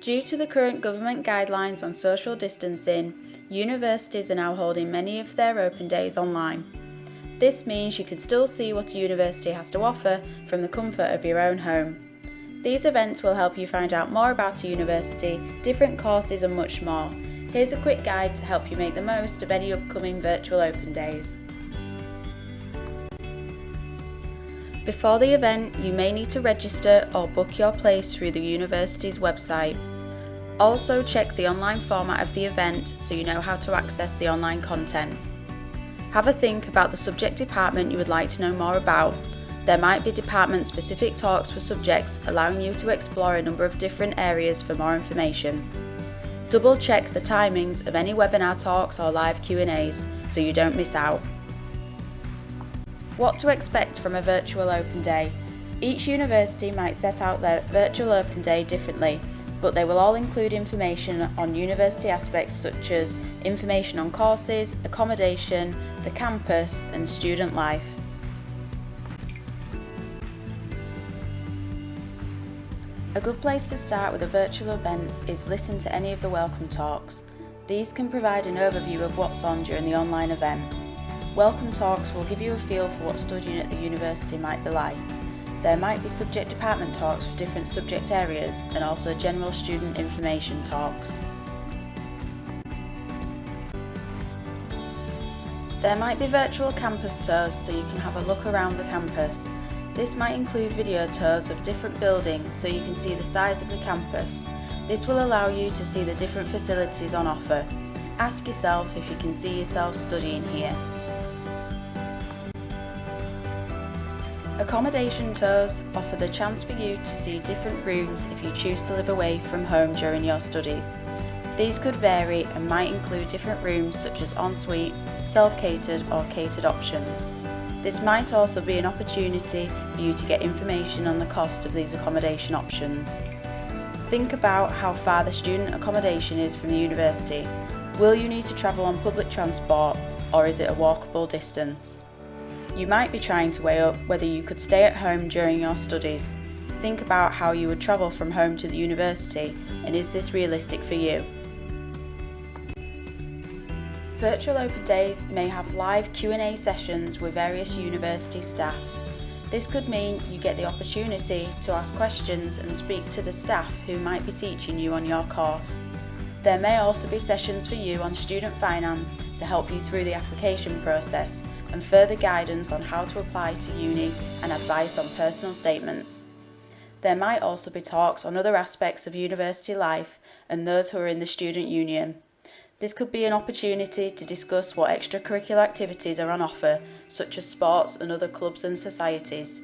Due to the current government guidelines on social distancing, universities are now holding many of their open days online. This means you can still see what a university has to offer from the comfort of your own home. These events will help you find out more about a university, different courses and much more. Here's a quick guide to help you make the most of any upcoming virtual open days. Before the event, you may need to register or book your place through the university's website. Also check the online format of the event so you know how to access the online content. Have a think about the subject department you would like to know more about. There might be department-specific talks for subjects, allowing you to explore a number of different areas for more information. Double check the timings of any webinar talks or live Q&As so you don't miss out. What to expect from a virtual open day? Each university might set out their virtual open day differently, but they will all include information on university aspects such as information on courses, accommodation, the campus and student life. A good place to start with a virtual event is listen to any of the welcome talks. These can provide an overview of what's on during the online event. Welcome talks will give you a feel for what studying at the university might be like. There might be subject department talks for different subject areas and also general student information talks. There might be virtual campus tours so you can have a look around the campus. This might include video tours of different buildings so you can see the size of the campus. This will allow you to see the different facilities on offer. Ask yourself if you can see yourself studying here. Accommodation tours offer the chance for you to see different rooms if you choose to live away from home during your studies. These could vary and might include different rooms such as en-suites, self-catered or catered options. This might also be an opportunity for you to get information on the cost of these accommodation options. Think about how far the student accommodation is from the university. Will you need to travel on public transport or is it a walkable distance? You might be trying to weigh up whether you could stay at home during your studies. Think about how you would travel from home to the university and is this realistic for you? Virtual open days may have live Q&A sessions with various university staff. This could mean you get the opportunity to ask questions and speak to the staff who might be teaching you on your course. There may also be sessions for you on student finance to help you through the application process and further guidance on how to apply to uni and advice on personal statements. There might also be talks on other aspects of university life and those who are in the student union. This could be an opportunity to discuss what extracurricular activities are on offer, such as sports and other clubs and societies.